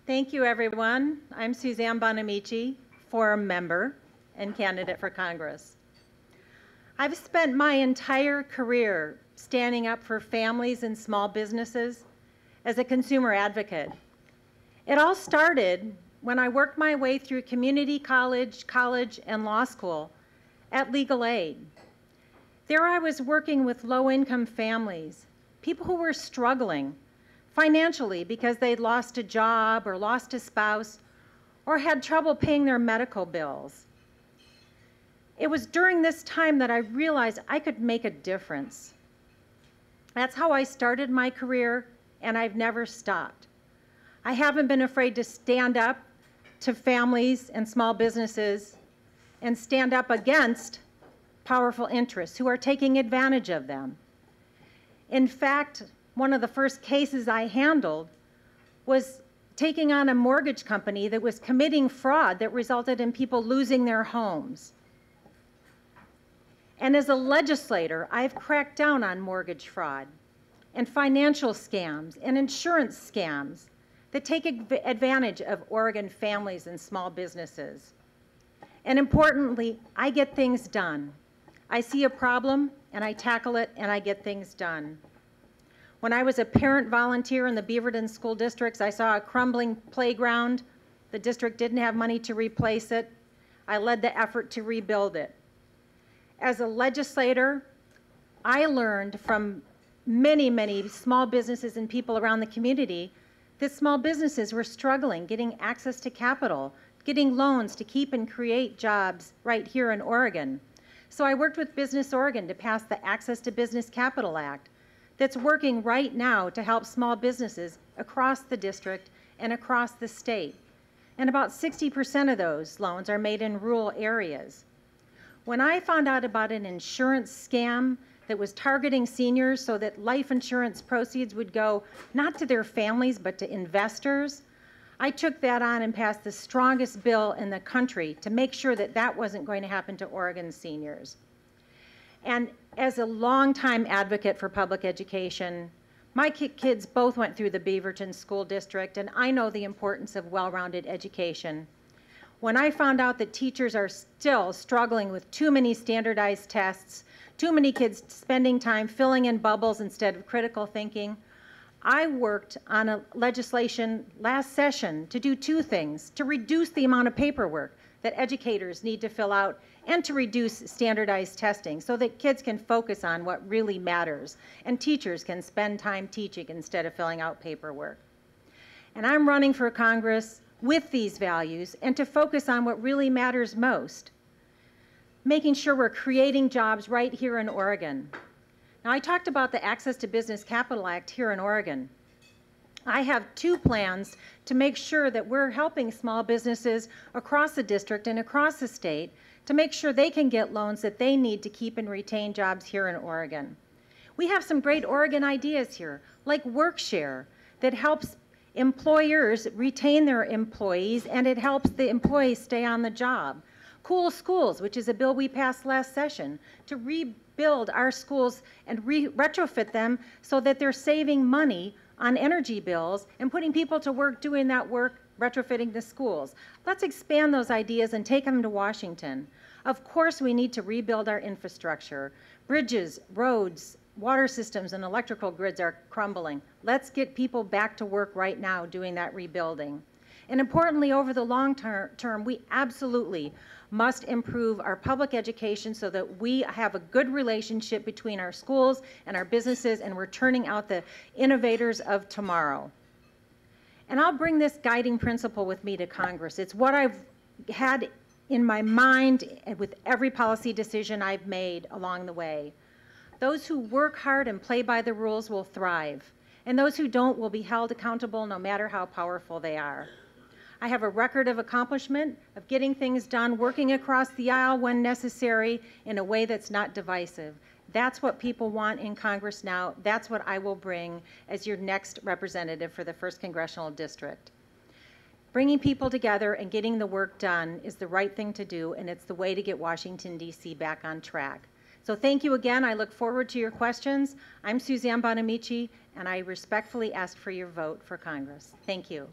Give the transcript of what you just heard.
Thank you, everyone. I'm Suzanne Bonamici, forum member and candidate for Congress. I've spent my entire career standing up for families and small businesses as a consumer advocate. It all started when I worked my way through community college, and law school at Legal Aid. There I was working with low-income families, people who were struggling financially because they'd lost a job or lost a spouse or had trouble paying their medical bills. It was during this time that I realized I could make a difference. That's how I started my career, and I've never stopped. I haven't been afraid to stand up to families and small businesses and stand up against powerful interests who are taking advantage of them. In fact, one of the first cases I handled was taking on a mortgage company that was committing fraud that resulted in people losing their homes. And as a legislator, I've cracked down on mortgage fraud and financial scams and insurance scams that take advantage of Oregon families and small businesses. And importantly, I get things done. I see a problem and I tackle it and I get things done. When I was a parent volunteer in the Beaverton School Districts, I saw a crumbling playground. The district didn't have money to replace it. I led the effort to rebuild it. As a legislator, I learned from many small businesses and people around the community that small businesses were struggling getting access to capital, getting loans to keep and create jobs right here in Oregon. So I worked with Business Oregon to pass the Access to Business Capital Act that's working right now to help small businesses across the district and across the state. And about 60% of those loans are made in rural areas. When I found out about an insurance scam that was targeting seniors so that life insurance proceeds would go not to their families but to investors, I took that on and passed the strongest bill in the country to make sure that that wasn't going to happen to Oregon seniors. And as a longtime advocate for public education, my kids both went through the Beaverton School District, and I know the importance of well-rounded education. When I found out that teachers are still struggling with too many standardized tests, too many kids spending time filling in bubbles instead of critical thinking, I worked on a legislation last session to do two things: to reduce the amount of paperwork that educators need to fill out and to reduce standardized testing so that kids can focus on what really matters and teachers can spend time teaching instead of filling out paperwork. And I'm running for Congress with these values and to focus on what really matters most, making sure we're creating jobs right here in Oregon. Now, I talked about the Access to Business Capital Act here in Oregon. I have two plans to make sure that we're helping small businesses across the district and across the state to make sure they can get loans that they need to keep and retain jobs here in Oregon. We have some great Oregon ideas here, like WorkShare, that helps employers retain their employees and it helps the employees stay on the job. Cool Schools, which is a bill we passed last session to rebuild our schools and retrofit them so that they're saving money on energy bills and putting people to work doing that work, retrofitting the schools. Let's expand those ideas and take them to Washington. Of course, we need to rebuild our infrastructure. Bridges, roads, water systems, and electrical grids are crumbling. Let's get people back to work right now doing that rebuilding. And importantly, over the long term, we absolutely must improve our public education so that we have a good relationship between our schools and our businesses, and we're turning out the innovators of tomorrow. And I'll bring this guiding principle with me to Congress. It's what I've had in my mind with every policy decision I've made along the way. Those who work hard and play by the rules will thrive, and those who don't will be held accountable no matter how powerful they are. I have a record of accomplishment, of getting things done, working across the aisle when necessary in a way that's not divisive. That's what people want in Congress now. That's what I will bring as your next representative for the 1st Congressional District. Bringing people together and getting the work done is the right thing to do, and it's the way to get Washington, D.C. back on track. So thank you again. I look forward to your questions. I'm Suzanne Bonamici, and I respectfully ask for your vote for Congress. Thank you.